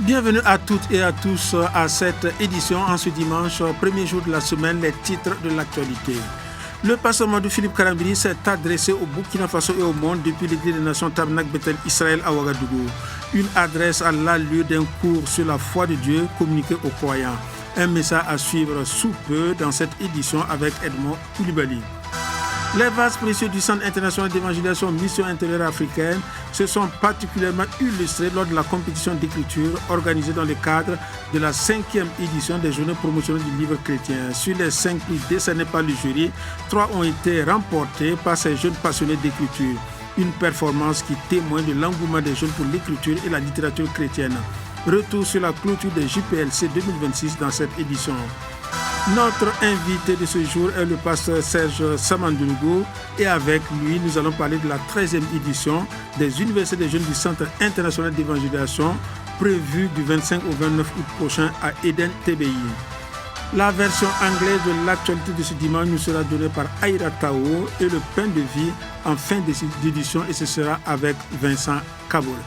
Bienvenue à toutes et à tous à cette édition en ce dimanche, premier jour de la semaine, les titres de l'actualité. Le pasteur Amadou Philippe Karambiri s'est adressé au Burkina Faso et au monde depuis l'Église des Nations Tabernacle Bethel Israël à Ouagadougou. Une adresse à l'allure d'un cours sur la foi de Dieu communiqué aux croyants. Un message à suivre sous peu dans cette édition avec Edmond Koulibaly. Les vases précieux du Centre international d'évangélisation Mission intérieure africaine se sont particulièrement illustrés lors de la compétition d'écriture organisée dans le cadre de la 5e édition des journées promotionnelles du livre chrétien. Sur les 5 prix décernés par le jury, 3 ont été remportés par ces jeunes passionnés d'écriture. Une performance qui témoigne de l'engouement des jeunes pour l'écriture et la littérature chrétienne. Retour sur la clôture des JPLC 2026 dans cette édition. Notre invité de ce jour est le pasteur Serge Samandoulougo et avec lui, nous allons parler de la 13e édition des Universités des jeunes du Centre international d'évangélisation prévue du 25 au 29 août prochain à Eden TBI. La version anglaise de l'actualité de ce dimanche nous sera donnée par Aïra Tao et le pain de vie en fin d'édition et ce sera avec Vincent Kaboul.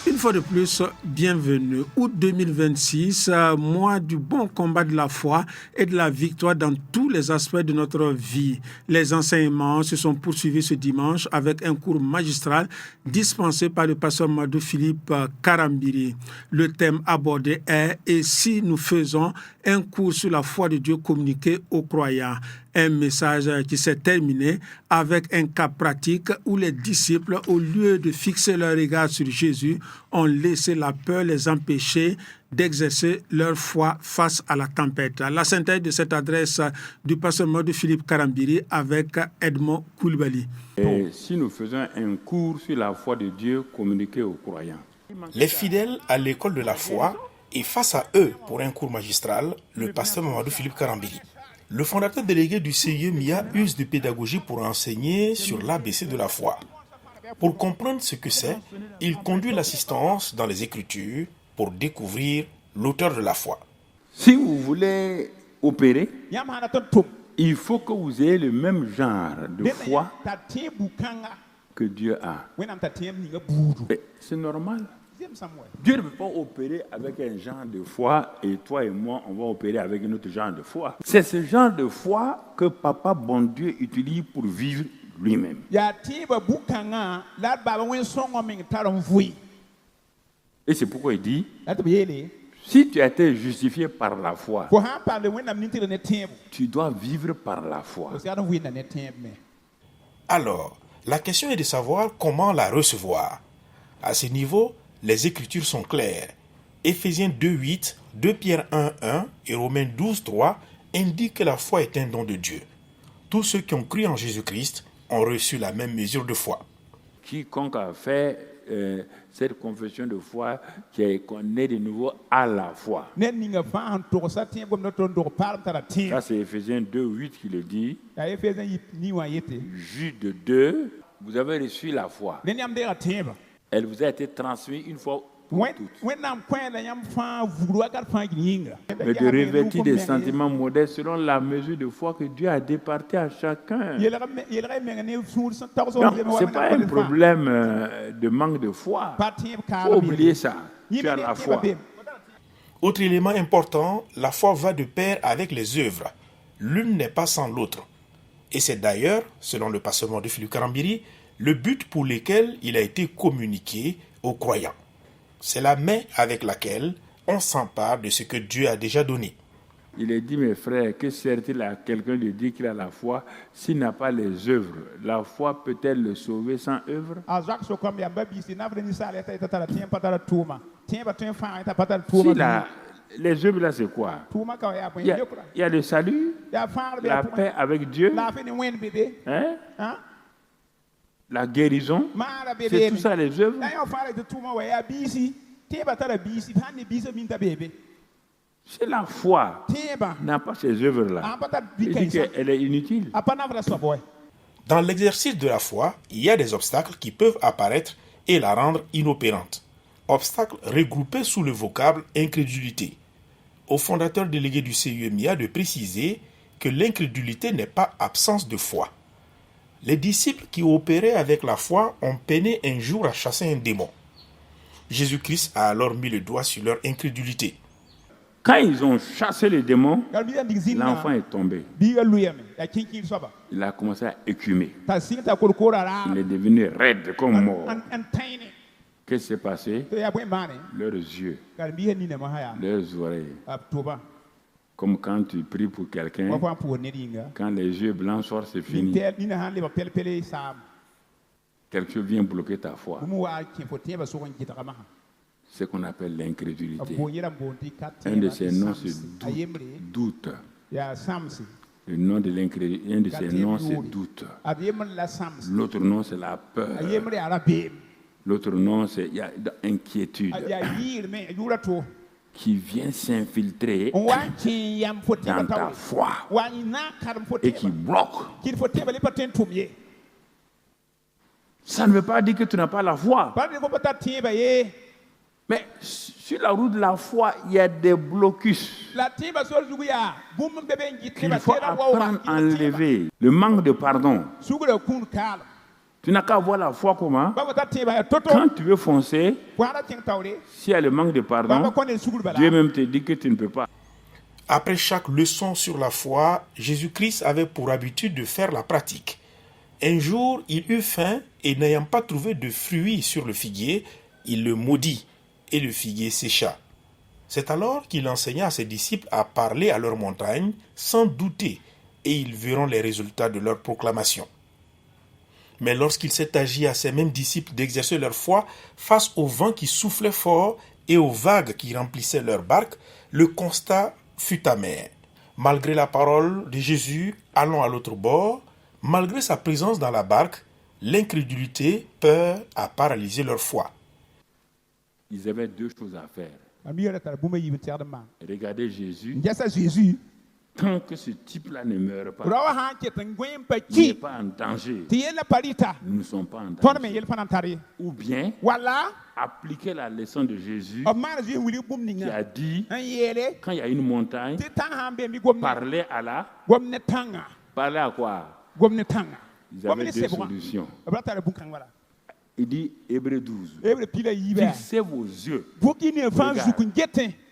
Une fois de plus, bienvenue. Août 2026, mois du bon combat de la foi et de la victoire dans tous les aspects de notre vie. Les enseignements se sont poursuivis ce dimanche avec un cours magistral dispensé par le pasteur Amadou Philippe Karambiri. Le thème abordé est « Et si nous faisons un cours sur la foi de Dieu communiqué aux croyants ?» Un message qui s'est terminé avec un cas pratique où les disciples, au lieu de fixer leur regard sur Jésus, ont laissé la peur les empêcher d'exercer leur foi face à la tempête. La synthèse de cette adresse du pasteur Amadou Philippe Karambiri avec Edmond Koulibaly. Et si nous faisons un cours sur la foi de Dieu communiqué aux croyants. Les fidèles à l'école de la foi et face à eux pour un cours magistral, le pasteur Amadou Philippe Karambiri. Le fondateur délégué du CIE MIA use de pédagogie pour enseigner sur l'ABC de la foi. Pour comprendre ce que c'est, il conduit l'assistance dans les Écritures pour découvrir l'auteur de la foi. Si vous voulez opérer, il faut que vous ayez le même genre de foi que Dieu a. Et c'est normal. Dieu ne peut pas opérer avec un genre de foi et toi et moi, on va opérer avec un autre genre de foi. C'est ce genre de foi que Papa bon Dieu utilise pour vivre lui-même. Et c'est pourquoi il dit, si tu as été justifié par la foi, tu dois vivre par la foi. Alors, la question est de savoir comment la recevoir. À ce niveau, les Écritures sont claires. Éphésiens 2.8, 2 Pierre 1.1 et Romains 12.3 indiquent que la foi est un don de Dieu. Tous ceux qui ont cru en Jésus-Christ ont reçu la même mesure de foi. Quiconque a fait cette confession de foi, qu'on est de nouveau à la foi. Ça, c'est Éphésiens 2.8 qui le dit. Jude 2, vous avez reçu la foi. Elle vous a été transmise une fois pour toutes. Mais de revêtir des sentiments modestes selon la mesure de foi que Dieu a départie à chacun. Donc, ce n'est pas un problème de manque de foi. Il faut oublier ça. Tu as la foi. Autre élément important, la foi va de pair avec les œuvres. L'une n'est pas sans l'autre. Et c'est d'ailleurs, selon le pasteur de Philippe Karambiri, le but pour lequel il a été communiqué aux croyants. C'est la main avec laquelle on s'empare de ce que Dieu a déjà donné. Il est dit, mes frères, que sert-il à quelqu'un de dire qu'il a la foi s'il n'a pas les œuvres? La foi peut-elle le sauver sans œuvres? Les œuvres là, c'est quoi? Il y a le salut, la paix avec Dieu, la guérison, c'est tout ça les œuvres. C'est la foi n'a pas ces œuvres-là. Il dit qu'elle est inutile. Dans l'exercice de la foi, il y a des obstacles qui peuvent apparaître et la rendre inopérante. Obstacles regroupés sous le vocable incrédulité. Au fondateur délégué du CUMIA de préciser que l'incrédulité n'est pas absence de foi. Les disciples qui opéraient avec la foi ont peiné un jour à chasser un démon. Jésus-Christ a alors mis le doigt sur leur incrédulité. Quand ils ont chassé les démons, l'enfant est tombé. Il a commencé à écumer. Il est devenu raide comme mort. Qu'est-ce qui s'est passé? Leurs yeux, leurs oreilles. Comme quand tu pries pour quelqu'un, quand les yeux blancs sortent, c'est fini. Quelque chose vient bloquer ta foi. Ce qu'on appelle l'incrédulité. Un de ces noms, c'est doute. Le nom de l'incrédulité, un de ces noms, c'est doute. L'autre nom, c'est la peur. L'autre nom, c'est inquiétude qui vient s'infiltrer dans ta foi et qui bloque. Ça ne veut pas dire que tu n'as pas la foi. Mais sur la route de la foi, il y a des blocus qu'il faut apprendre à enlever. Le manque de pardon. Tu n'as qu'à avoir la foi comment? Quand tu veux foncer, s'il y a le manque de pardon, Dieu même te dit que tu ne peux pas. Après chaque leçon sur la foi, Jésus-Christ avait pour habitude de faire la pratique. Un jour, il eut faim et n'ayant pas trouvé de fruits sur le figuier, il le maudit et le figuier sécha. C'est alors qu'il enseigna à ses disciples à parler à leur montagne sans douter et ils verront les résultats de leur proclamation. Mais lorsqu'il s'est agi à ces mêmes disciples d'exercer leur foi face au vent qui soufflait fort et aux vagues qui remplissaient leur barque, le constat fut amer. Malgré la parole de Jésus, allons à l'autre bord, malgré sa présence dans la barque, l'incrédulité, peur a paralysé leur foi. Ils avaient deux choses à faire. Regardez Jésus. Tant que ce type-là ne meurt pas, il n'est pas en danger. Nous ne sommes pas en danger. Ou bien, appliquer la leçon de Jésus qui a dit, quand il y a une montagne, parler à la... Parler à quoi? Ils avaient deux solutions. Il dit, Hébreux 12, fixez vos yeux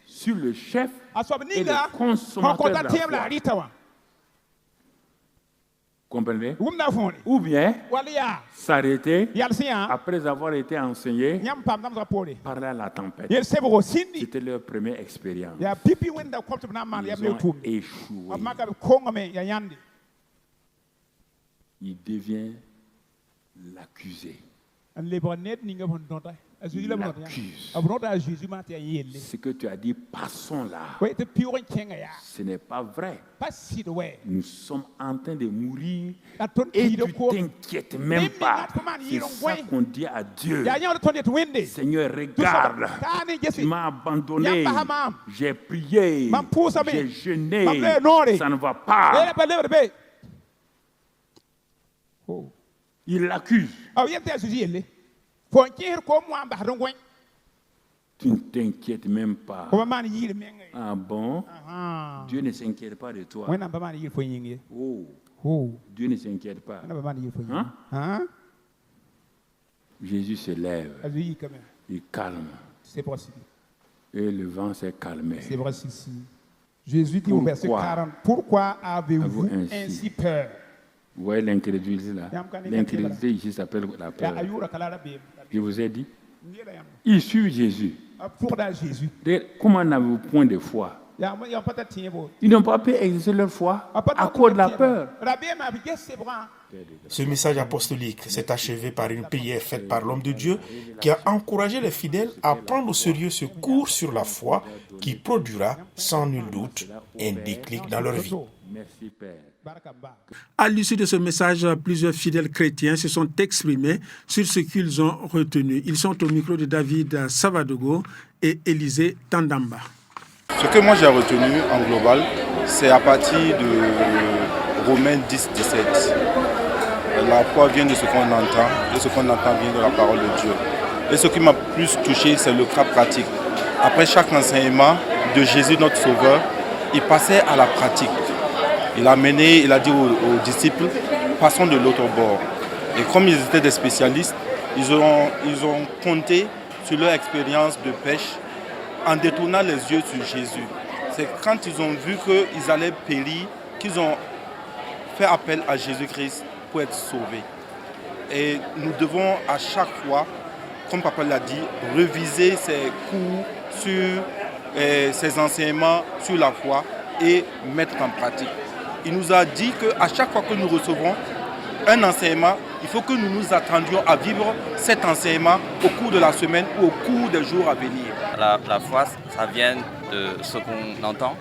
sur le chef et le consommateur de la foi. Comprenez? Ou bien s'arrêter après avoir été enseigné, parler à la tempête. C'était leur première expérience. Ils ont échoué. Il devient l'accusé. Il l'accuse. Ce que tu as dit, passons là. Ce n'est pas vrai. Nous sommes en train de mourir et tu t'inquiètes même pas. C'est ça qu'on dit à Dieu. Seigneur, regarde, tu m'as abandonné. J'ai prié, j'ai jeûné, ça ne va pas. Il l'accuse. Tu ne t'inquiètes même pas. Ah bon? Dieu ne s'inquiète pas de toi. Oh, Dieu ne s'inquiète pas. Hein? Jésus se lève. Il calme. Et le vent s'est calmé. Jésus dit au verset 40, pourquoi avez-vous ainsi peur? Vous voyez l'incrédulité là? L'incrédulité ici s'appelle la peur. Je vous ai dit, il suit Jésus. Comment n'avez-vous point de foi? Ils n'ont pas pu exercer leur foi à cause de la peur. Ce message apostolique s'est achevé par une prière faite par l'homme de Dieu qui a encouragé les fidèles à prendre au sérieux ce cours sur la foi qui produira sans nul doute un déclic dans leur vie. Merci Père. À l'issue de ce message, plusieurs fidèles chrétiens se sont exprimés sur ce qu'ils ont retenu. Ils sont au micro de David Savadogo et Élisée Tandamba. Ce que moi j'ai retenu en global, c'est à partir de Romains 10, 17. La foi vient de ce qu'on entend, et ce qu'on entend vient de la parole de Dieu. Et ce qui m'a plus touché, c'est le cas pratique. Après chaque enseignement de Jésus, notre Sauveur, il passait à la pratique. Il a dit aux disciples, passons de l'autre bord. Et comme ils étaient des spécialistes, ils ont compté sur leur expérience de pêche en détournant les yeux sur Jésus. C'est quand ils ont vu qu'ils allaient périr qu'ils ont fait appel à Jésus-Christ pour être sauvés. Et nous devons à chaque fois, comme Papa l'a dit, reviser ces cours sur ces enseignements sur la foi et mettre en pratique. Il nous a dit qu'à chaque fois que nous recevons un enseignement, il faut que nous nous attendions à vivre cet enseignement au cours de la semaine ou au cours des jours à venir. La foi, ça vient de ce qu'on entend,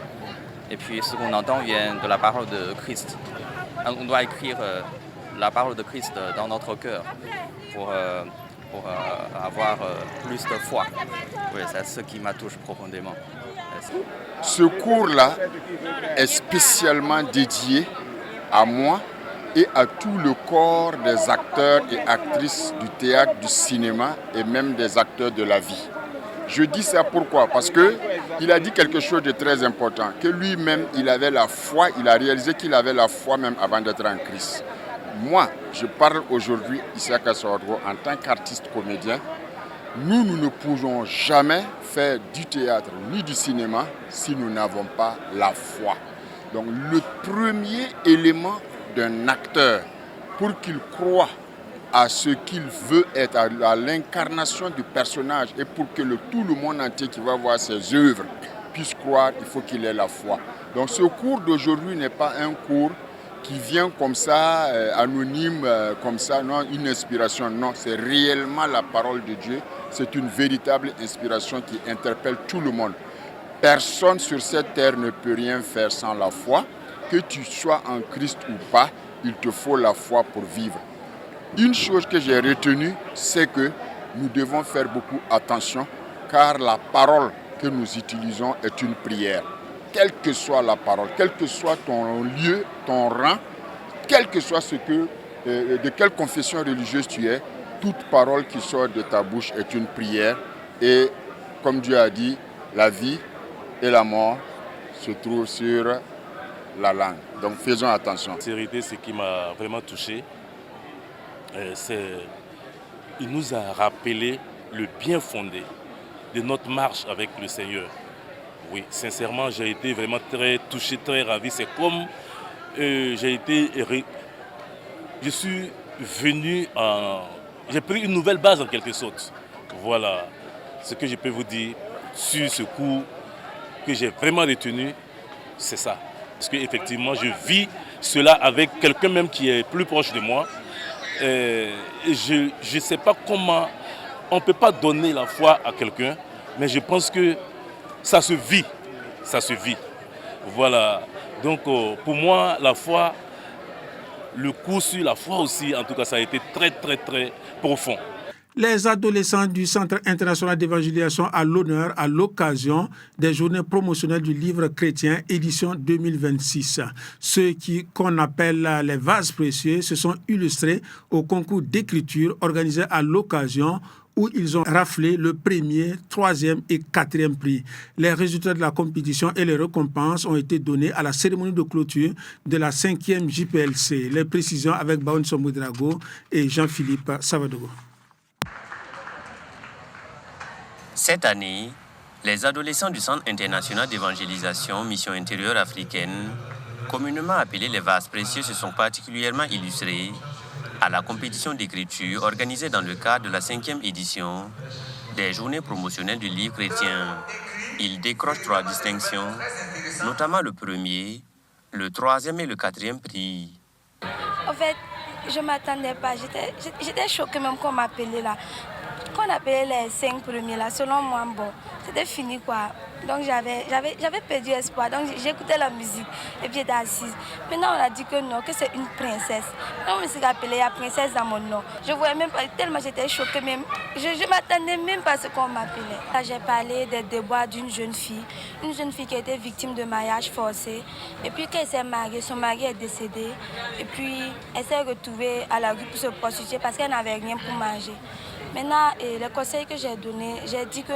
et puis ce qu'on entend vient de la parole de Christ. On doit écrire la parole de Christ dans notre cœur pour avoir plus de foi. Oui, c'est ce qui me touche profondément. Ce cours-là est spécialement dédié à moi et à tout le corps des acteurs et actrices du théâtre, du cinéma et même des acteurs de la vie. Je dis ça pourquoi? Parce qu'il a dit quelque chose de très important, que lui-même, il avait la foi, il a réalisé qu'il avait la foi même avant d'être en Christ. Moi, je parle aujourd'hui, Isaac Assoadro, en tant qu'artiste comédien. Nous ne pouvons jamais faire du théâtre ni du cinéma si nous n'avons pas la foi. Donc le premier élément d'un acteur, pour qu'il croie à ce qu'il veut être, à l'incarnation du personnage, et pour que tout le monde entier qui va voir ses œuvres puisse croire, il faut qu'il ait la foi. Donc ce cours d'aujourd'hui n'est pas un cours qui vient comme ça, anonyme, comme ça, non, une inspiration, non, c'est réellement la parole de Dieu, c'est une véritable inspiration qui interpelle tout le monde. Personne sur cette terre ne peut rien faire sans la foi, que tu sois en Christ ou pas, il te faut la foi pour vivre. Une chose que j'ai retenue, c'est que nous devons faire beaucoup attention, car la parole que nous utilisons est une prière. Quelle que soit la parole, quel que soit ton lieu, ton rang, quel que soit de quelle confession religieuse tu es, toute parole qui sort de ta bouche est une prière. Et comme Dieu a dit, la vie et la mort se trouvent sur la langue. Donc faisons attention. La sincérité, ce qui m'a vraiment touché, il nous a rappelé le bien fondé de notre marche avec le Seigneur. Oui, sincèrement, j'ai été vraiment très touché, très ravi. C'est comme je suis venu j'ai pris une nouvelle base en quelque sorte. Voilà ce que je peux vous dire sur ce cours que j'ai vraiment retenu, c'est ça. Parce qu'effectivement, je vis cela avec quelqu'un même qui est plus proche de moi. Et je ne sais pas comment, on ne peut pas donner la foi à quelqu'un, mais je pense que ça se vit, Voilà, donc pour moi, la foi, le cours sur la foi aussi, en tout cas, ça a été très, très, très profond. Les adolescents du Centre international d'évangélisation à l'honneur à l'occasion des journées promotionnelles du livre chrétien édition 2026. Ceux qu'on appelle les vases précieux se sont illustrés au concours d'écriture organisé à l'occasion où ils ont raflé le premier, troisième et quatrième prix. Les résultats de la compétition et les récompenses ont été donnés à la cérémonie de clôture de la 5e JPLC. Les précisions avec Baoun Somoudrago et Jean-Philippe Savadogo. Cette année, les adolescents du Centre international d'évangélisation Mission intérieure africaine, communément appelés les vases précieux, se sont particulièrement illustrés à la compétition d'écriture organisée dans le cadre de la 5e édition des journées promotionnelles du livre chrétien. Ils décrochent 3 distinctions, notamment le premier, le 3e et le 4e prix. En fait, je ne m'attendais pas, j'étais choquée même qu'on m'appelait là. Quand on appelait les 5 premiers là, selon moi, bon, c'était fini quoi. Donc j'avais perdu espoir, donc j'écoutais la musique et puis j'étais assise. Maintenant on a dit que non, que c'est une princesse. Donc on me s'est appelé la princesse dans mon nom. Je voyais même pas, tellement j'étais choquée même. Je ne m'attendais même pas à ce qu'on m'appelait. Là j'ai parlé des déboires d'une jeune fille qui a été victime de mariage forcé. Et puis quand elle s'est mariée, son mari est décédé. Et puis elle s'est retrouvée à la rue pour se prostituer parce qu'elle n'avait rien pour manger. Maintenant, les conseils que j'ai donnés, j'ai dit que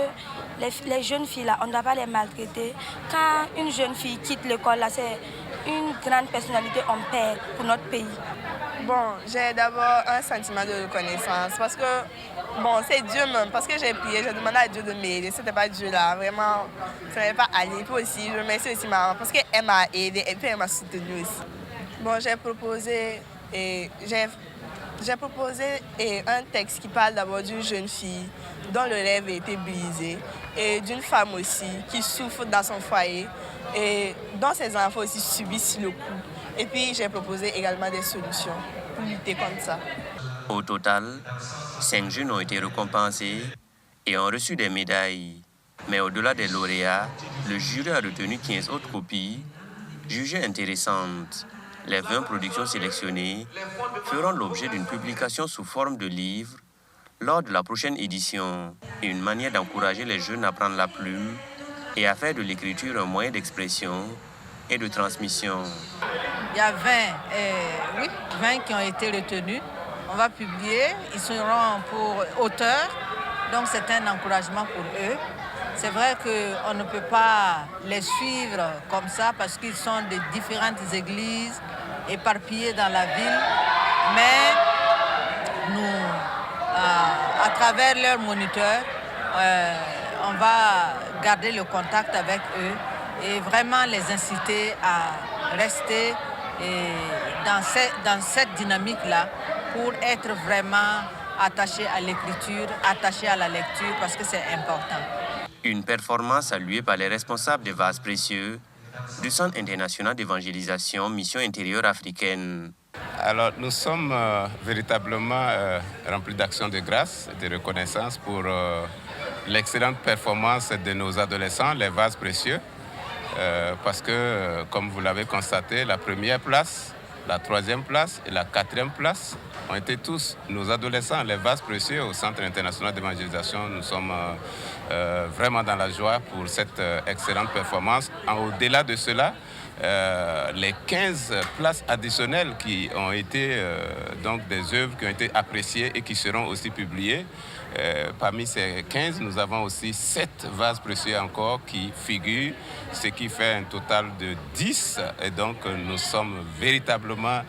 les jeunes filles, là, on ne doit pas les maltraiter. Quand une jeune fille quitte l'école, là, c'est une grande personnalité en perd pour notre pays. Bon, j'ai d'abord un sentiment de reconnaissance parce que, bon, c'est Dieu même, parce que j'ai prié, j'ai demandé à Dieu de m'aider, c'était pas Dieu là, vraiment, ça n'allait pas aller. Puis aussi, je remercie aussi ma maman parce qu'elle m'a aidé et puis elle m'a soutenue aussi. Bon, j'ai proposé un texte qui parle d'abord d'une jeune fille dont le rêve a été brisé et d'une femme aussi qui souffre dans son foyer et dont ses enfants aussi subissent le coup. Et puis j'ai proposé également des solutions pour lutter contre ça. Au total, 5 jeunes ont été récompensés et ont reçu des médailles. Mais au-delà des lauréats, le jury a retenu 15 autres copies jugées intéressantes. Les 20 productions sélectionnées feront l'objet d'une publication sous forme de livre lors de la prochaine édition. Une manière d'encourager les jeunes à prendre la plume et à faire de l'écriture un moyen d'expression et de transmission. Il y a 20 qui ont été retenus. On va publier, ils seront pour auteurs, donc c'est un encouragement pour eux. C'est vrai qu'on ne peut pas les suivre comme ça parce qu'ils sont de différentes églises éparpillées dans la ville, mais nous, à travers leurs moniteurs, on va garder le contact avec eux et vraiment les inciter à rester dans cette dynamique-là pour être vraiment attachés à l'écriture, attachés à la lecture parce que c'est important. Une performance saluée par les responsables des vases précieux du Centre international d'évangélisation Mission intérieure africaine. Alors nous sommes véritablement remplis d'actions de grâce et de reconnaissance pour l'excellente performance de nos adolescents, les vases précieux, parce que, comme vous l'avez constaté, la première place, la troisième place et la quatrième place ont été tous nos adolescents, les vases précieux au Centre international d'évangélisation. Nous sommes vraiment dans la joie pour cette excellente performance. Au-delà de cela, les 15 places additionnelles qui ont été donc des œuvres qui ont été appréciées et qui seront aussi publiées. Parmi ces 15, nous avons aussi 7 vases précieux encore qui figurent, ce qui fait un total de 10. Et donc, nous sommes véritablement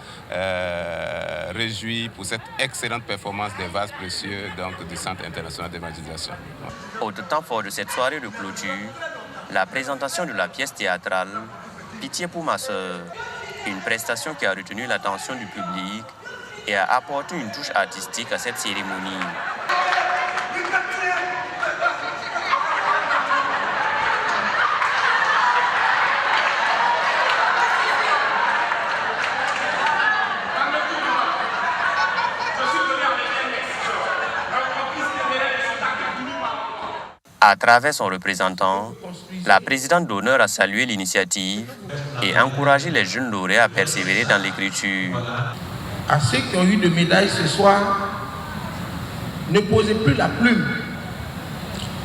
réjouis pour cette excellente performance des vases précieux donc, du Centre international d'évangélisation. Autre temps fort de cette soirée de clôture, la présentation de la pièce théâtrale Pitié pour ma sœur, une prestation qui a retenu l'attention du public et a apporté une touche artistique à cette cérémonie. À travers son représentant, la présidente d'honneur a salué l'initiative et encouragé les jeunes lauréats à persévérer dans l'écriture. À ceux qui ont eu de médailles ce soir, ne posez plus la plume.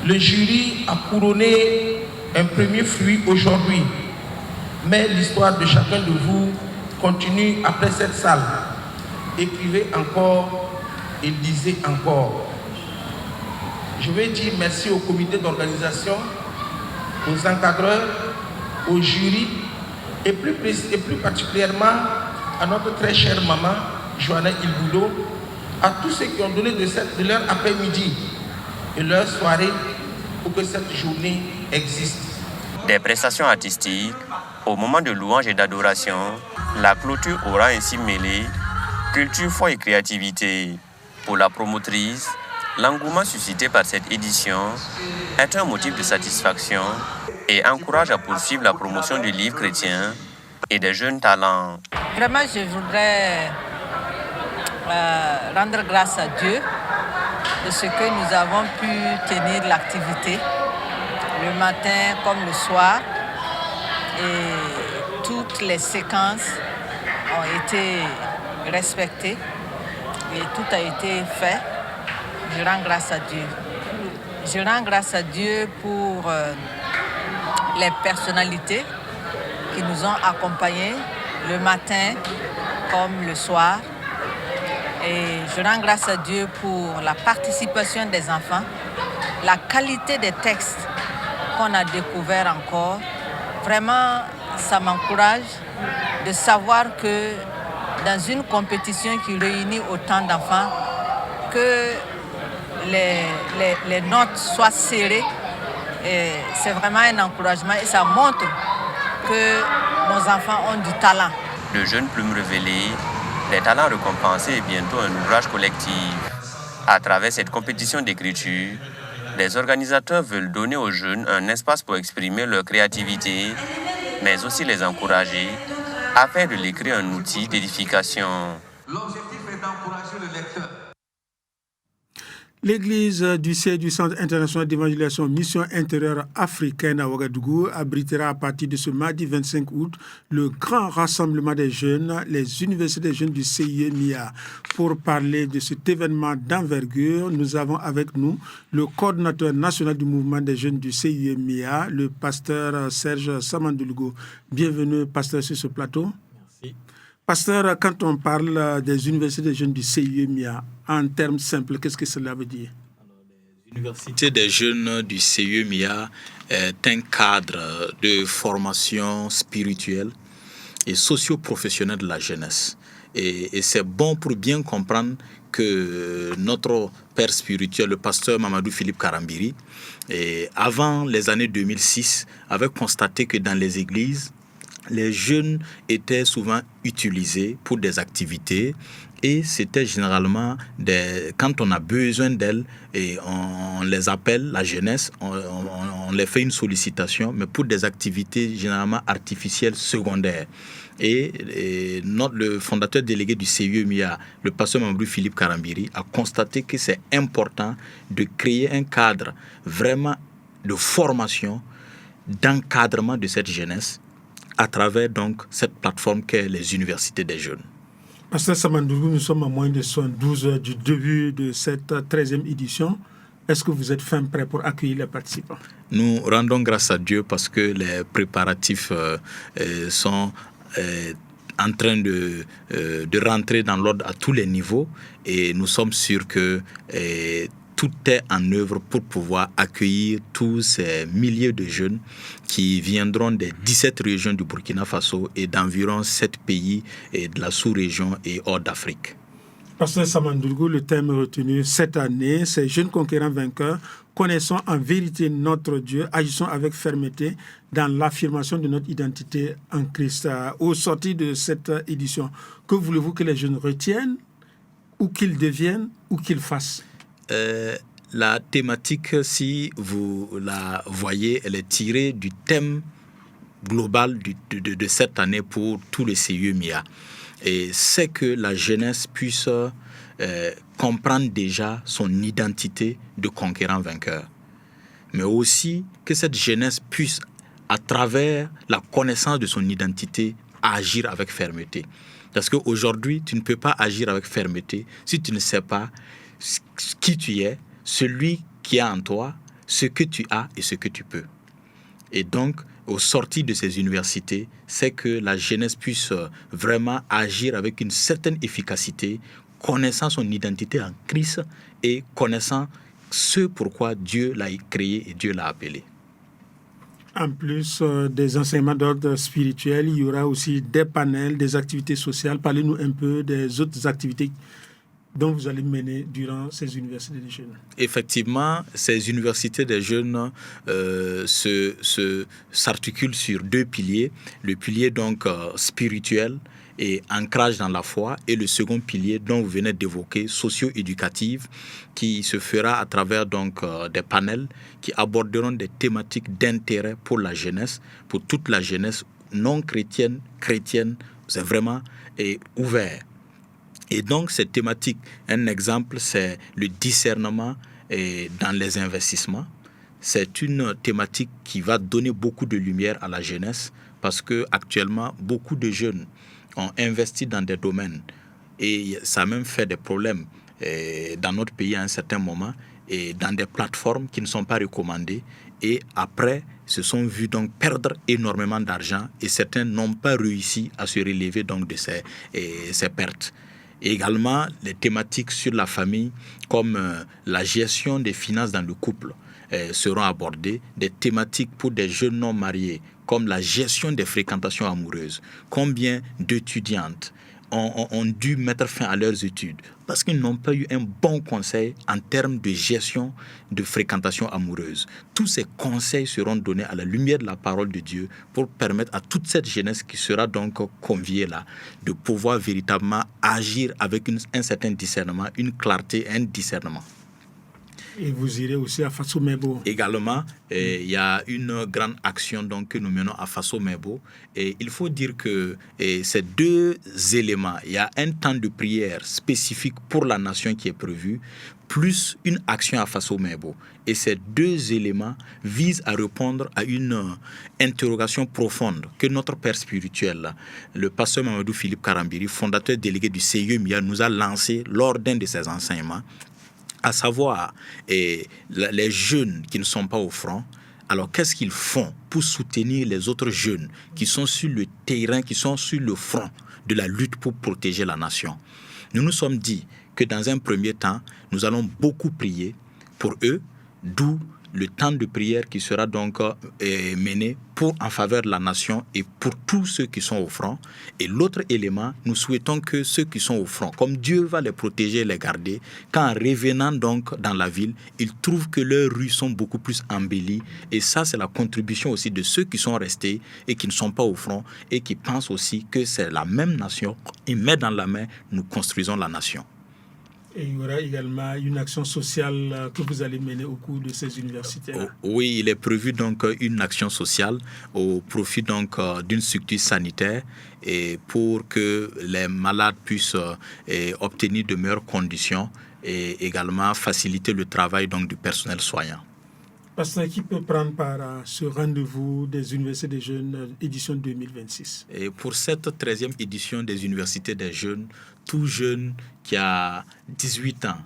Le jury a couronné un premier fruit aujourd'hui, mais l'histoire de chacun de vous continue après cette salle. Écrivez encore et lisez encore. Je veux dire merci au comité d'organisation, aux encadreurs, au jury et plus particulièrement à notre très chère maman, Johanna Ilboudo, à tous ceux qui ont donné de leur après-midi et leur soirée pour que cette journée existe. Des prestations artistiques, au moment de louange et d'adoration, la clôture aura ainsi mêlé culture, foi et créativité. Pour la promotrice, l'engouement suscité par cette édition est un motif de satisfaction et encourage à poursuivre la promotion du livre chrétien et des jeunes talents. Vraiment, je voudrais rendre grâce à Dieu de ce que nous avons pu tenir l'activité le matin comme le soir et toutes les séquences ont été respectées et tout a été fait. Je rends grâce à Dieu. Je rends grâce à Dieu pour les personnalités qui nous ont accompagnés le matin comme le soir. Et je rends grâce à Dieu pour la participation des enfants, la qualité des textes qu'on a découvert encore. Vraiment, ça m'encourage de savoir que dans une compétition qui réunit autant d'enfants, que les notes soient serrées. Et c'est vraiment un encouragement et ça montre que nos enfants ont du talent. De jeunes plumes révélées, des talents récompensés et bientôt un ouvrage collectif. À travers cette compétition d'écriture, les organisateurs veulent donner aux jeunes un espace pour exprimer leur créativité, mais aussi les encourager à faire de l'écrit un outil d'édification. L'objectif est d'encourager le lecteur. L'église du siège du Centre international d'évangélisation Mission intérieure africaine à Ouagadougou abritera à partir de ce mardi 25 août le grand rassemblement des jeunes, les universités des jeunes du CIE MIA. Pour parler de cet événement d'envergure, nous avons avec nous le coordinateur national du mouvement des jeunes du CIE MIA, le pasteur Serge Samandouligo. Bienvenue, pasteur, sur ce plateau. Merci. Pasteur, quand on parle des universités des jeunes du CIE MIA, en termes simples, qu'est-ce que cela veut dire? L'université des jeunes du CIE MIA est un cadre de formation spirituelle et socio-professionnelle de la jeunesse. Et c'est bon pour bien comprendre que notre père spirituel, le pasteur Mamadou Philippe Karambiri, avant les années 2006, avait constaté que dans les églises, les jeunes étaient souvent utilisés pour des activités et c'était généralement quand on a besoin d'elles et on les appelle la jeunesse, on les fait une sollicitation, mais pour des activités généralement artificielles secondaires. Et le fondateur délégué du CIE MIA, le pasteur Mamadou Philippe Karambiri, a constaté que c'est important de créer un cadre vraiment de formation, d'encadrement de cette jeunesse à travers donc cette plateforme qu'est les universités des jeunes. Pasteur Samandouligo, nous sommes à moins de 72 heures du début de cette 13e édition. Est-ce que vous êtes fin prêt pour accueillir les participants? Nous rendons grâce à Dieu parce que les préparatifs sont en train de rentrer dans l'ordre à tous les niveaux et nous sommes sûrs que tout est en œuvre pour pouvoir accueillir tous ces milliers de jeunes qui viendront des 17 régions du Burkina Faso et d'environ 7 pays et de la sous-région et hors d'Afrique. Pasteur Samandouligo, le thème retenu cette année, c'est « Jeunes conquérants vainqueurs, connaissons en vérité notre Dieu, agissons avec fermeté dans l'affirmation de notre identité en Christ ». Au sortir de cette édition, que voulez-vous que les jeunes retiennent, ou qu'ils deviennent, ou qu'ils fassent? La thématique, si vous la voyez, elle est tirée du thème global de cette année pour tout le CIE MIA. Et c'est que la jeunesse puisse comprendre déjà son identité de conquérant vainqueur. Mais aussi que cette jeunesse puisse, à travers la connaissance de son identité, agir avec fermeté. Parce qu'aujourd'hui, tu ne peux pas agir avec fermeté si tu ne sais pas qui tu es, celui qui est en toi, ce que tu as et ce que tu peux. Et donc, au sortir de ces universités, c'est que la jeunesse puisse vraiment agir avec une certaine efficacité, connaissant son identité en Christ et connaissant ce pourquoi Dieu l'a créé et Dieu l'a appelé. En plus des enseignements d'ordre spirituel, il y aura aussi des panels, des activités sociales. Parlez-nous un peu des autres activités dont vous allez mener durant ces universités des jeunes. Effectivement, ces universités des jeunes s'articulent sur deux piliers. Le pilier donc spirituel et ancrage dans la foi, et le second pilier dont vous venez d'évoquer, socio-éducatif, qui se fera à travers donc des panels qui aborderont des thématiques d'intérêt pour la jeunesse, pour toute la jeunesse non chrétienne, c'est vraiment ouvert. Et donc, cette thématique, un exemple, c'est le discernement dans les investissements. C'est une thématique qui va donner beaucoup de lumière à la jeunesse parce qu'actuellement, beaucoup de jeunes ont investi dans des domaines et ça a même fait des problèmes dans notre pays à un certain moment et dans des plateformes qui ne sont pas recommandées et après se sont vus donc perdre énormément d'argent et certains n'ont pas réussi à se relever donc de ces pertes. Et également, les thématiques sur la famille, comme la gestion des finances dans le couple, seront abordées. Des thématiques pour des jeunes non mariés, comme la gestion des fréquentations amoureuses. Combien d'étudiantes ont dû mettre fin à leurs études parce qu'ils n'ont pas eu un bon conseil en termes de gestion de fréquentation amoureuse. Tous ces conseils seront donnés à la lumière de la parole de Dieu pour permettre à toute cette jeunesse qui sera donc conviée là de pouvoir véritablement agir avec un certain discernement, une clarté, un discernement. Et vous irez aussi à Faso Mebo. Également, il y a une grande action donc, que nous menons à Faso Mebo. Et il faut dire que ces deux éléments, il y a un temps de prière spécifique pour la nation qui est prévu, plus une action à Faso Mebo. Et ces deux éléments visent à répondre à une interrogation profonde que notre père spirituel, le pasteur Mamadou Philippe Karambiri, fondateur délégué du CIE MIA, nous a lancé lors d'un de ses enseignements, à savoir les jeunes qui ne sont pas au front. Alors qu'est-ce qu'ils font pour soutenir les autres jeunes qui sont sur le terrain, qui sont sur le front de la lutte pour protéger la nation? Nous nous sommes dit que dans un premier temps, nous allons beaucoup prier pour eux, d'où le temps de prière qui sera donc mené en faveur de la nation et pour tous ceux qui sont au front. Et l'autre élément, nous souhaitons que ceux qui sont au front, comme Dieu va les protéger et les garder, qu'en revenant donc dans la ville, ils trouvent que leurs rues sont beaucoup plus embellies. Et ça, c'est la contribution aussi de ceux qui sont restés et qui ne sont pas au front et qui pensent aussi que c'est la même nation. Et main dans la main, nous construisons la nation. Et il y aura également une action sociale que vous allez mener au cours de ces universités. Oui, il est prévu donc une action sociale au profit donc d'une structure sanitaire et pour que les malades puissent obtenir de meilleures conditions et également faciliter le travail donc du personnel soignant. Pasteur, qui peut prendre part à ce rendez-vous des Universités des Jeunes, édition 2026? Et pour cette 13e édition des Universités des Jeunes, tout jeune qui a 18 ans,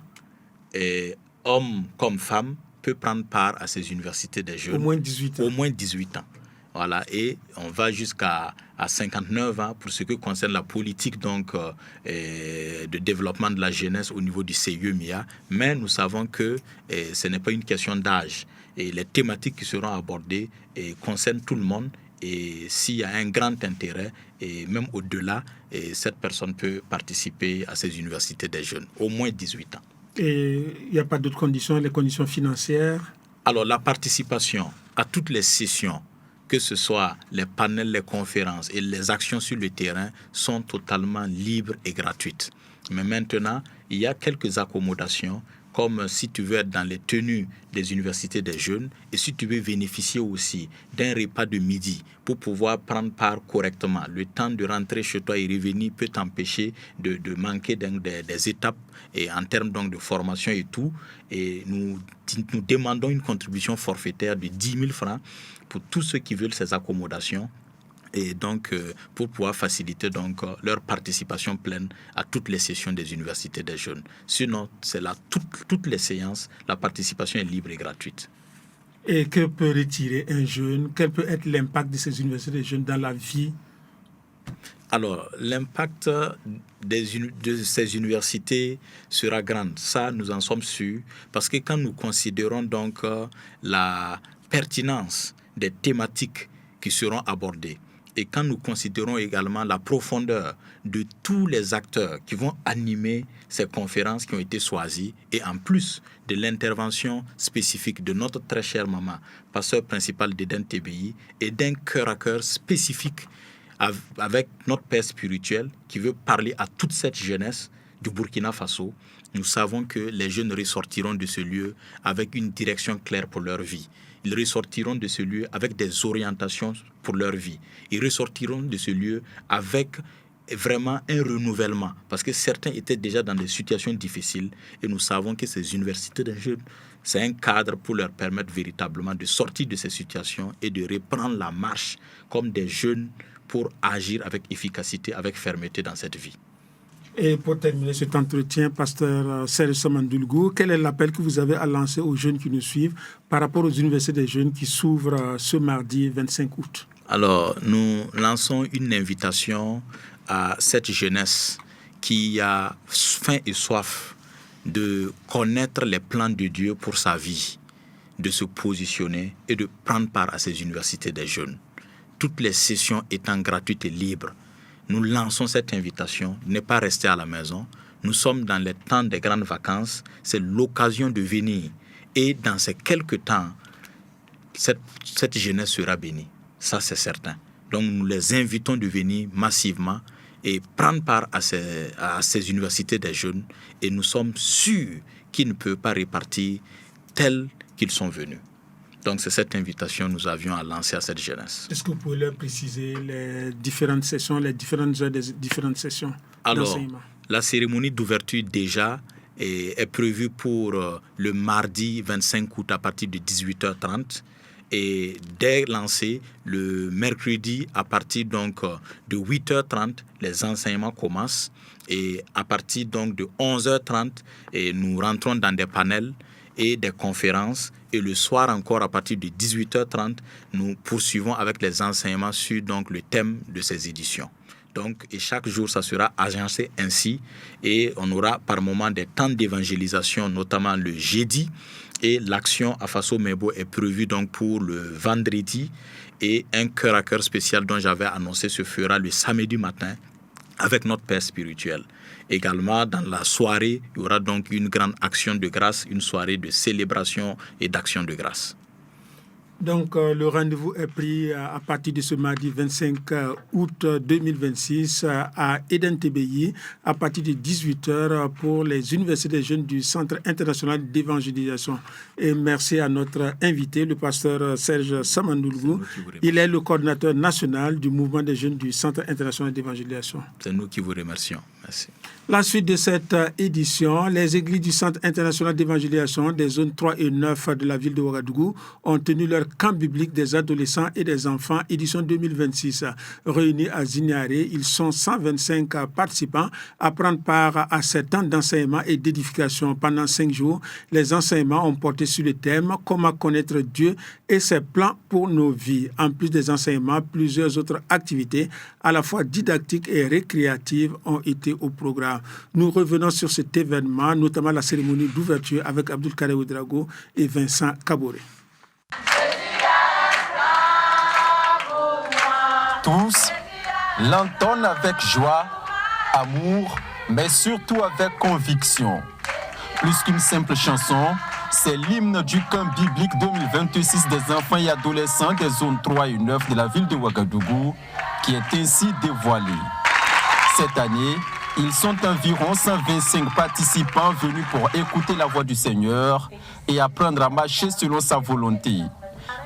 et homme comme femme, peut prendre part à ces Universités des Jeunes. Au moins 18 ans. Au moins 18 ans. Voilà, et on va jusqu'à 59 ans pour ce qui concerne la politique donc, de développement de la jeunesse au niveau du CIE MIA. Mais nous savons que ce n'est pas une question d'âge. Et les thématiques qui seront abordées concernent tout le monde. Et s'il y a un grand intérêt, et même au-delà, cette personne peut participer à ces universités des jeunes, au moins 18 ans. Et il n'y a pas d'autres conditions, les conditions financières? Alors, la participation à toutes les sessions, que ce soit les panels, les conférences et les actions sur le terrain, sont totalement libres et gratuites. Mais maintenant, il y a quelques accommodations, comme si tu veux être dans les tenues des universités des jeunes et si tu veux bénéficier aussi d'un repas de midi pour pouvoir prendre part correctement. Le temps de rentrer chez toi et revenir peut t'empêcher de manquer des étapes et en termes donc de formation et tout. Et nous demandons une contribution forfaitaire de 10 000 francs pour tous ceux qui veulent ces accommodations. Et donc, pour pouvoir faciliter donc, leur participation pleine à toutes les sessions des universités des jeunes. Sinon, c'est là, toutes les séances, la participation est libre et gratuite. Et que peut retirer un jeune? Quel peut être l'impact de ces universités des jeunes dans la vie? Alors, l'impact de ces universités sera grand. Ça, nous en sommes sûrs. Parce que quand nous considérons donc la pertinence des thématiques qui seront abordées, et quand nous considérons également la profondeur de tous les acteurs qui vont animer ces conférences qui ont été choisies, et en plus de l'intervention spécifique de notre très chère maman, pasteur principal d'Eden TBI, et d'un cœur à cœur spécifique avec notre père spirituel qui veut parler à toute cette jeunesse du Burkina Faso, nous savons que les jeunes ressortiront de ce lieu avec une direction claire pour leur vie. Ils ressortiront de ce lieu avec des orientations pour leur vie. Ils ressortiront de ce lieu avec vraiment un renouvellement. Parce que certains étaient déjà dans des situations difficiles. Et nous savons que ces universités des jeunes, c'est un cadre pour leur permettre véritablement de sortir de ces situations et de reprendre la marche comme des jeunes pour agir avec efficacité, avec fermeté dans cette vie. Et pour terminer cet entretien, pasteur Serge Samandoulgou, quel est l'appel que vous avez à lancer aux jeunes qui nous suivent par rapport aux universités des jeunes qui s'ouvrent ce mardi 25 août? Alors, nous lançons une invitation à cette jeunesse qui a faim et soif de connaître les plans de Dieu pour sa vie, de se positionner et de prendre part à ces universités des jeunes. Toutes les sessions étant gratuites et libres, nous lançons cette invitation, ne pas rester à la maison. Nous sommes dans les temps des grandes vacances, c'est l'occasion de venir. Et dans ces quelques temps, cette jeunesse sera bénie. Ça, c'est certain. Donc, nous les invitons de venir massivement et prendre part à ces universités des jeunes. Et nous sommes sûrs qu'ils ne peuvent pas repartir tels qu'ils sont venus. Donc, c'est cette invitation que nous avions à lancer à cette jeunesse. Est-ce que vous pouvez leur préciser les différentes sessions, les différentes heures des différentes sessions d'enseignement? La cérémonie d'ouverture déjà est prévue pour le mardi 25 août à partir de 18h30. Et dès lancé, le mercredi à partir donc de 8h30, les enseignements commencent. Et à partir donc de 11h30, nous rentrons dans des panels et des conférences. Et le soir encore, à partir de 18h30, nous poursuivons avec les enseignements sur donc, le thème de ces éditions. Donc, et chaque jour, ça sera agencé ainsi. Et on aura par moment des temps d'évangélisation, notamment le jeudi. Et l'action à Faso Mebo est prévue donc pour le vendredi. Et un cœur à cœur spécial dont j'avais annoncé se fera le samedi matin avec notre Père spirituel. Également, dans la soirée, il y aura donc une grande action de grâce, une soirée de célébration et d'action de grâce. Donc, le rendez-vous est pris à partir de ce mardi 25 août 2026 à Eden Tebeye, à partir de 18h pour les universités des jeunes du Centre international d'évangélisation. Et merci à notre invité, le pasteur Serge Samandoulou. Il est le coordinateur national du mouvement des jeunes du Centre international d'évangélisation. C'est nous qui vous remercions. Merci. La suite de cette édition, les églises du Centre international d'évangélisation des zones 3 et 9 de la ville de Ouagadougou ont tenu leur camp biblique des adolescents et des enfants, édition 2026. Réunis à Zignaré, ils sont 125 participants à prendre part à ces temps d'enseignement et d'édification. Pendant 5 jours, les enseignements ont porté sur le thème « Comment connaître Dieu et ses plans pour nos vies ». En plus des enseignements, plusieurs autres activités, à la fois didactiques et récréatives, ont été au programme. Nous revenons sur cet événement, notamment la cérémonie d'ouverture avec Abdul Karim Ouedraogo et Vincent Kaboré. Tous l'entonnent avec joie, amour, mais surtout avec conviction. Plus qu'une simple chanson, c'est l'hymne du camp biblique 2026 des enfants et adolescents des zones 3 et 9 de la ville de Ouagadougou qui est ainsi dévoilé. Cette année, ils sont environ 125 participants venus pour écouter la voix du Seigneur et apprendre à marcher selon sa volonté.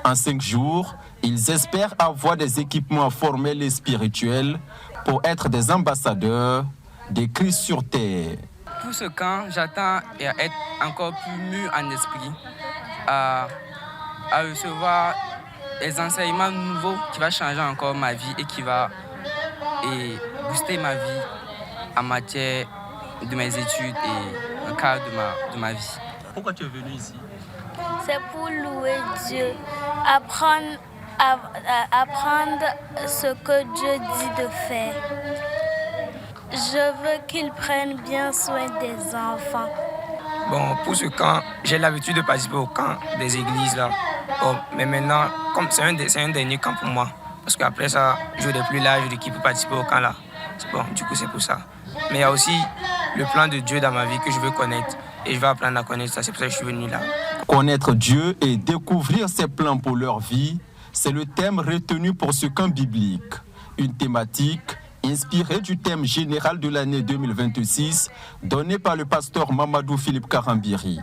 En 5 jours, ils espèrent avoir des équipements formels et spirituels pour être des ambassadeurs de Christ sur terre. Pour ce camp, j'attends à être encore plus mûr en esprit, à recevoir des enseignements nouveaux qui vont changer encore ma vie et qui va booster ma vie en matière de mes études et en cadre de ma vie. Pourquoi tu es venu ici? C'est pour louer Dieu, apprendre ce que Dieu dit de faire. Je veux qu'ils prennent bien soin des enfants. Bon, pour ce camp, j'ai l'habitude de participer au camp des églises là. Bon, mais maintenant, comme c'est un dernier camp pour moi, parce qu'après ça, je n'aurai plus l'âge qui peut participer au camp là. Bon, du coup, c'est pour ça. Mais il y a aussi le plan de Dieu dans ma vie que je veux connaître. Et je vais apprendre à connaître ça. C'est pour ça que je suis venu là. Connaître Dieu et découvrir ses plans pour leur vie, c'est le thème retenu pour ce camp biblique. Une thématique inspirée du thème général de l'année 2026, donné par le pasteur Mamadou Philippe Karambiri.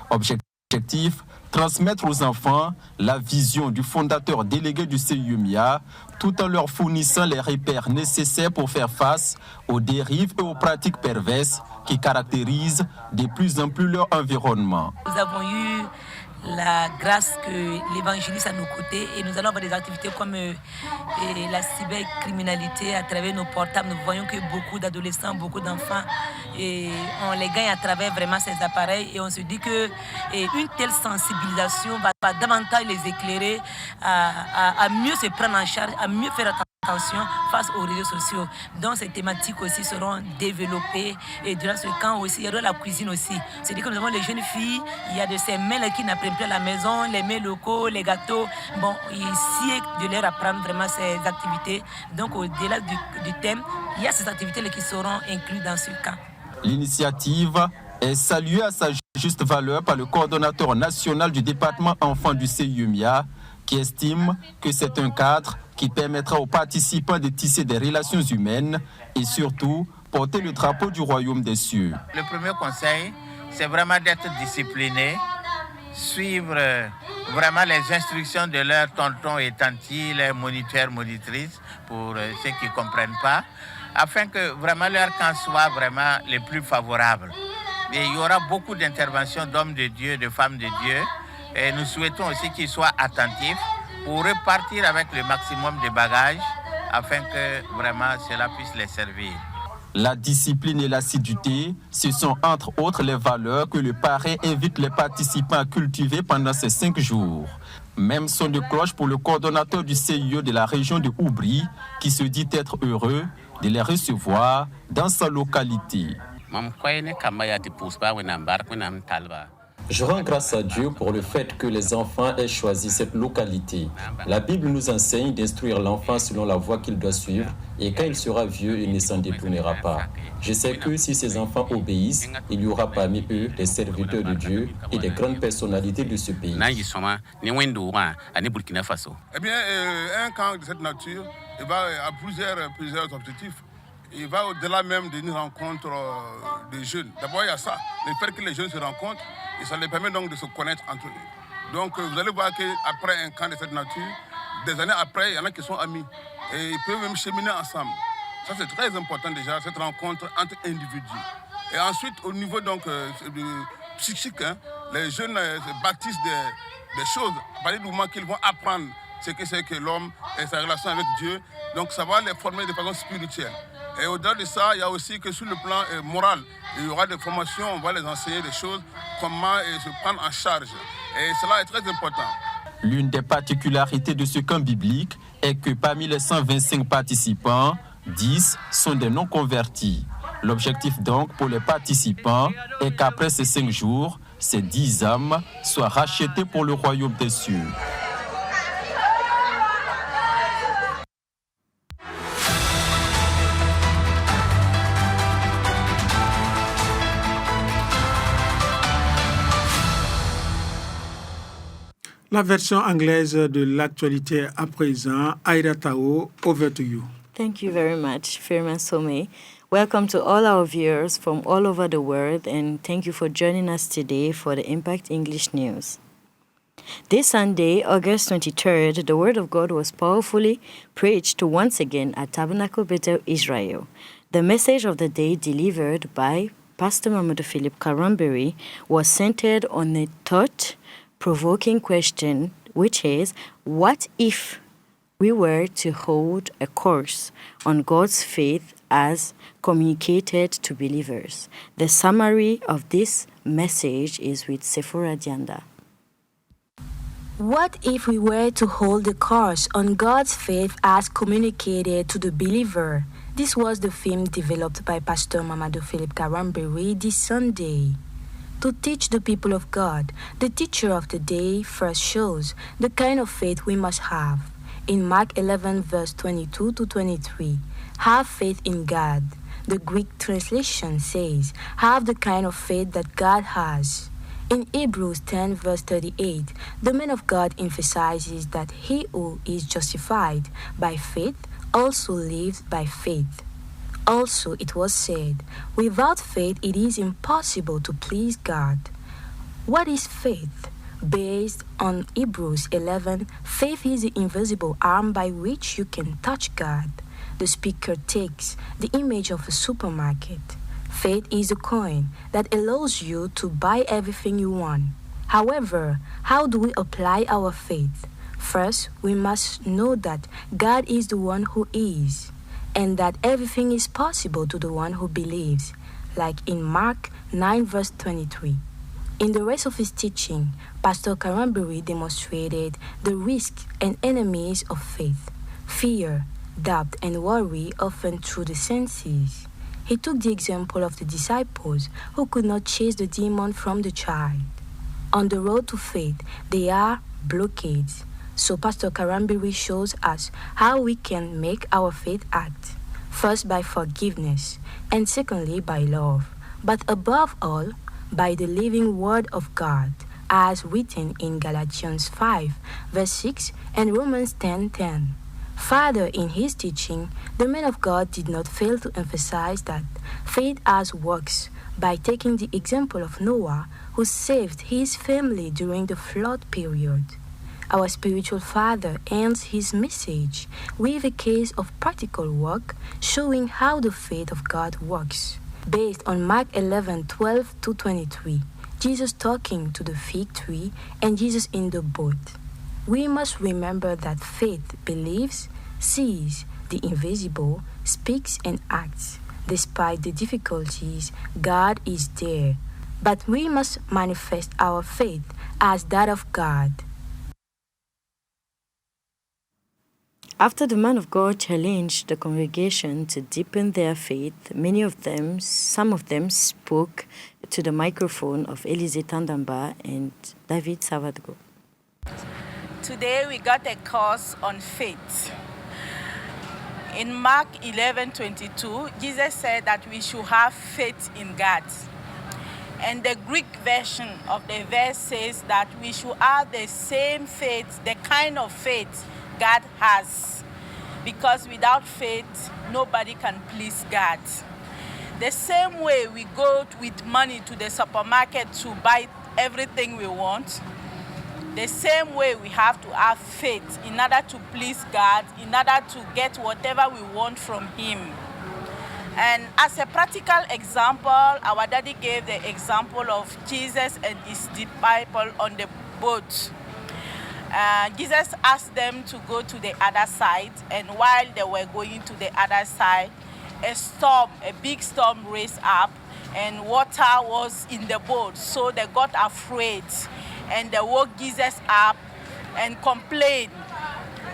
Objectif, transmettre aux enfants la vision du fondateur délégué du CIUMIA, tout en leur fournissant les repères nécessaires pour faire face aux dérives et aux pratiques perverses qui caractérisent de plus en plus leur environnement. Nous avons eu la grâce que l'évangéliste à nos côtés et nous allons avoir des activités comme la cybercriminalité à travers nos portables. Nous voyons que beaucoup d'adolescents, beaucoup d'enfants, et on les gagne à travers vraiment ces appareils et on se dit que une telle sensibilisation va davantage les éclairer à mieux se prendre en charge, à mieux faire attention face aux réseaux sociaux. Donc ces thématiques aussi seront développées et durant ce camp aussi, il y aura la cuisine aussi. C'est-à-dire que nous avons les jeunes filles, il y a de ces mets qui n'apprennent plus à la maison, les mets locaux, les gâteaux. Bon, ici, de leur apprendre vraiment ces activités. Donc au-delà du thème, il y a ces activités qui seront incluses dans ce camp. L'initiative est saluée à sa juste valeur par le coordonnateur national du département enfants du CIUMIA, qui estime que c'est un cadre qui permettra aux participants de tisser des relations humaines et surtout porter le drapeau du royaume des cieux. Le premier conseil, c'est vraiment d'être discipliné, suivre vraiment les instructions de leurs tontons et tantis, les moniteurs, monitrices, pour ceux qui ne comprennent pas, afin que vraiment leur camp soit vraiment les plus favorables. Et il y aura beaucoup d'interventions d'hommes de Dieu, de femmes de Dieu, et nous souhaitons aussi qu'ils soient attentifs pour repartir avec le maximum de bagages, afin que vraiment cela puisse les servir. La discipline et l'assiduité, ce sont entre autres les valeurs que le parrain invite les participants à cultiver pendant ces 5 jours. Même son de cloche pour le coordonnateur du CIE de la région de Oubri, qui se dit être heureux de les recevoir dans sa localité. Je rends grâce à Dieu pour le fait que les enfants aient choisi cette localité. La Bible nous enseigne d'instruire l'enfant selon la voie qu'il doit suivre et quand il sera vieux, il ne s'en détournera pas. Je sais que si ces enfants obéissent, il y aura parmi eux des serviteurs de Dieu et des grandes personnalités de ce pays. Eh bien, un camp de cette nature, il va à plusieurs objectifs. Il va au-delà même d'une rencontre des jeunes. D'abord, il y a ça, le fait que les jeunes se rencontrent, et ça les permet donc de se connaître entre eux. Donc, vous allez voir qu'après un camp de cette nature, des années après, il y en a qui sont amis. Et ils peuvent même cheminer ensemble. Ça, c'est très important déjà, cette rencontre entre individus. Et ensuite, au niveau donc, psychique, les jeunes se bâtissent des choses à partir du moment qu'ils vont apprendre ce que c'est que l'homme et sa relation avec Dieu. Donc, ça va les former de façon spirituelle. Et au-delà de ça, il y a aussi que sur le plan moral, il y aura des formations, on va les enseigner des choses, comment se prendre en charge. Et cela est très important. L'une des particularités de ce camp biblique est que parmi les 125 participants, 10 sont des non-convertis. L'objectif donc pour les participants est qu'après ces 5 jours, ces 10 âmes soient rachetées pour le royaume des cieux. La version anglaise de l'actualité à présent. Aïda Tao, over to you. Thank you very much, Firman Some. Welcome to all our viewers from all over the world, and thank you for joining us today for the Impact English News. This Sunday, August 23rd, the Word of God was powerfully preached once again at Tabernacle Bethel, Israel. The message of the day delivered by Pastor Mamadou Philip Karambiri was centered on a thought-provoking question, which is, what if we were to hold a course on God's faith as communicated to believers? The summary of this message is with Sephora Dianda. What if we were to hold a course on God's faith as communicated to the believer? This was the theme developed by Pastor Mamadou Philip Karambiri this Sunday. To teach the people of God, the teacher of the day first shows the kind of faith we must have. In Mark 11, verse 22 to 23, have faith in God. The Greek translation says, have the kind of faith that God has. In Hebrews 10, verse 38, the man of God emphasizes that he who is justified by faith also lives by faith. Also, it was said, without faith it is impossible to please God. What is faith? Based on Hebrews 11, faith is the invisible arm by which you can touch God. The speaker takes the image of a supermarket. Faith is a coin that allows you to buy everything you want. However, how do we apply our faith? First, we must know that God is the one who is, and that everything is possible to the one who believes, like in Mark 9, verse 23. In the rest of his teaching, Pastor Karambiri demonstrated the risks and enemies of faith, fear, doubt, and worry often through the senses. He took the example of the disciples who could not chase the demon from the child. On the road to faith, there are blockades. So Pastor Karambiri shows us how we can make our faith act. First by forgiveness, and secondly by love, but above all by the living word of God, as written in Galatians 5, verse 6 and Romans 10:10. Further, in his teaching, the man of God did not fail to emphasize that faith as works by taking the example of Noah, who saved his family during the flood period. Our spiritual father ends his message with a case of practical work showing how the faith of God works. Based on Mark 11:12-23, Jesus talking to the fig tree and Jesus in the boat. We must remember that faith believes, sees the invisible, speaks and acts. Despite the difficulties, God is there. But we must manifest our faith as that of God. After the man of God challenged the congregation to deepen their faith, some of them spoke to the microphone of Élisée Tandamba and David Savadgo. Today we got a course on faith. In Mark 11:22, Jesus said that we should have faith in God. And the Greek version of the verse says that we should have the same faith, the kind of faith God has. Because without faith, nobody can please God. The same way we go with money to the supermarket to buy everything we want, the same way we have to have faith in order to please God, in order to get whatever we want from Him. And as a practical example, our daddy gave the example of Jesus and his disciple on the boat. Jesus asked them to go to the other side, and while they were going to the other side, a big storm raised up, and water was in the boat, so they got afraid, and they woke Jesus up and complained.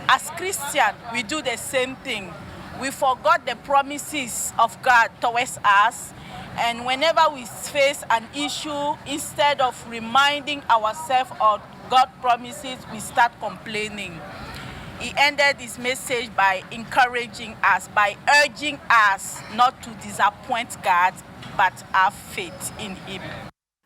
As Christians, we do the same thing. We forgot the promises of God towards us, and whenever we face an issue, instead of reminding ourselves of God's promises, we start complaining. He ended his message by encouraging us, by urging us not to disappoint God, but have faith in Him.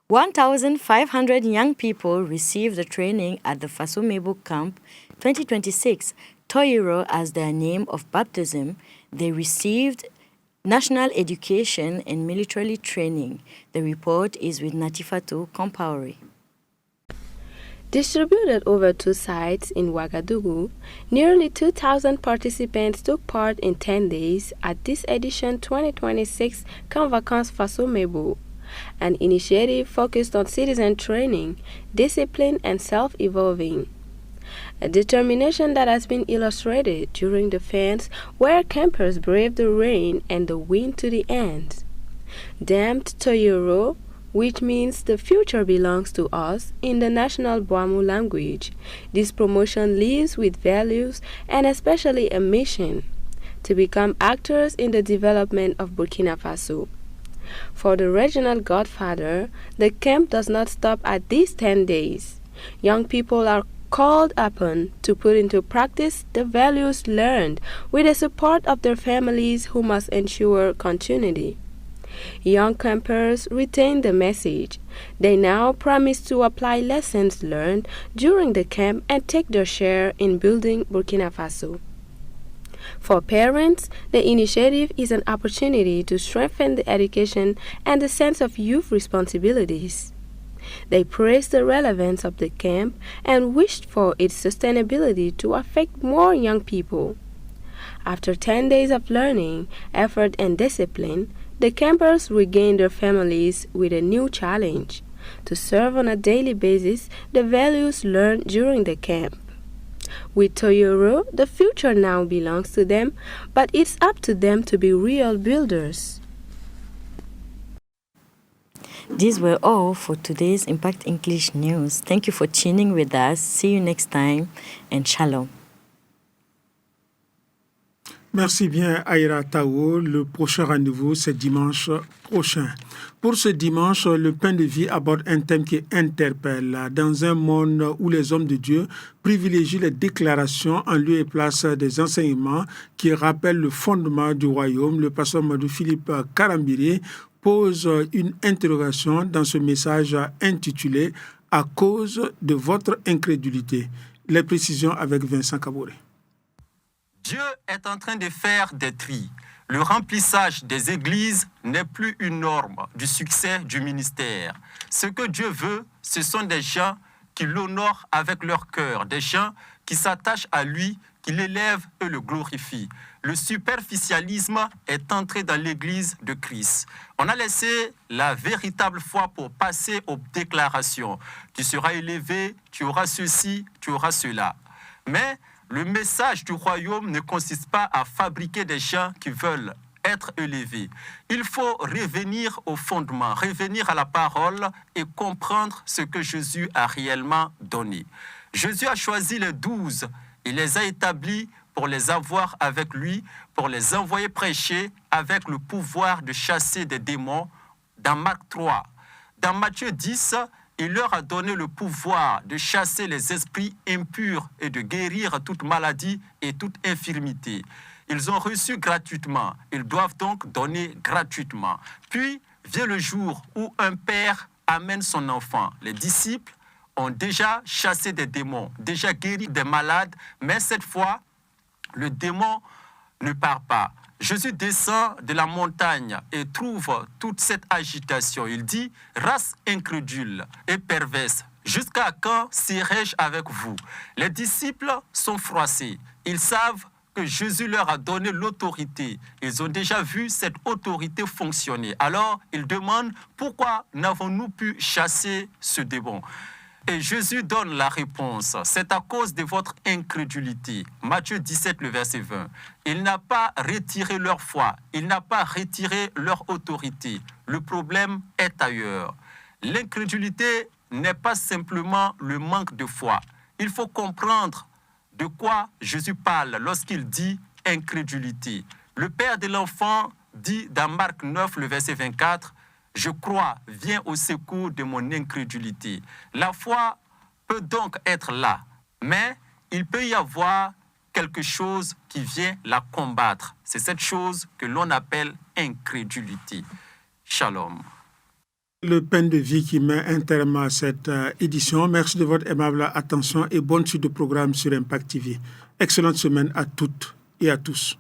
1,500 young people received the training at the Fasomebo Camp 2026, Toyiro as their name of baptism. They received national education and military training. The report is with Natifatu Compaore. Distributed over 2 sites in Ouagadougou, nearly 2,000 participants took part in 10 days at this edition 2026 Camp Vacances Fasomebo, an initiative focused on citizen training, discipline, and self-evolving. A determination that has been illustrated during the fence where campers braved the rain and the wind to the end. Dampt Toyoro, which means the future belongs to us in the national Boamu language. This promotion lives with values and especially a mission to become actors in the development of Burkina Faso. For the regional godfather, the camp does not stop at these 10 days. Young people are called upon to put into practice the values learned with the support of their families who must ensure continuity. Young campers retain the message. They now promise to apply lessons learned during the camp and take their share in building Burkina Faso. For parents, the initiative is an opportunity to strengthen the education and the sense of youth responsibilities. They praised the relevance of the camp and wished for its sustainability to affect more young people. After 10 days of learning, effort, and discipline, the campers regained their families with a new challenge: to serve on a daily basis the values learned during the camp. With Toyoro, the future now belongs to them, but it's up to them to be real builders. These were all for today's Impact English News. Thank you for tuning with us. See you next time, and shalom. Merci bien, Aïra Tao. Le prochain rendez-vous, c'est dimanche prochain. Pour ce dimanche, le pain de vie aborde un thème qui interpelle. Dans un monde où les hommes de Dieu privilégient les déclarations en lieu et place des enseignements qui rappellent le fondement du royaume, le pasteur Mamadou Philippe Karambiré pose une interrogation dans ce message intitulé « À cause de votre incrédulité ». Les précisions avec Vincent Kabouré. Dieu est en train de faire des tris. Le remplissage des églises n'est plus une norme du succès du ministère. Ce que Dieu veut, ce sont des gens qui l'honorent avec leur cœur, des gens qui s'attachent à lui, qui l'élèvent et le glorifient. Le superficialisme est entré dans l'église de Christ. On a laissé la véritable foi pour passer aux déclarations. Tu seras élevé, tu auras ceci, tu auras cela. Mais le message du royaume ne consiste pas à fabriquer des gens qui veulent être élevés. Il faut revenir au fondement, revenir à la parole et comprendre ce que Jésus a réellement donné. Jésus a choisi les 12, il les a établis pour les avoir avec lui, pour les envoyer prêcher avec le pouvoir de chasser des démons dans Marc 3. Dans Matthieu 10, il leur a donné le pouvoir de chasser les esprits impurs et de guérir toute maladie et toute infirmité. Ils ont reçu gratuitement. Ils doivent donc donner gratuitement. Puis vient le jour où un père amène son enfant. Les disciples ont déjà chassé des démons, déjà guéri des malades, mais cette fois, le démon ne part pas. Jésus descend de la montagne et trouve toute cette agitation. Il dit, « Race incrédule et perverse, jusqu'à quand serai-je avec vous ?» Les disciples sont froissés. Ils savent que Jésus leur a donné l'autorité. Ils ont déjà vu cette autorité fonctionner. Alors, ils demandent, « Pourquoi n'avons-nous pu chasser ce démon ?» Et Jésus donne la réponse. C'est à cause de votre incrédulité. Matthieu 17, le verset 20. Il n'a pas retiré leur foi. Il n'a pas retiré leur autorité. Le problème est ailleurs. L'incrédulité n'est pas simplement le manque de foi. Il faut comprendre de quoi Jésus parle lorsqu'il dit incrédulité. Le père de l'enfant dit dans Marc 9, le verset 24, « Je crois, viens au secours de mon incrédulité. » La foi peut donc être là, mais il peut y avoir quelque chose qui vient la combattre. C'est cette chose que l'on appelle incrédulité. Shalom. Le pain de vie qui met un terme à cette édition. Merci de votre aimable attention et bonne suite de programme sur Impact TV. Excellente semaine à toutes et à tous.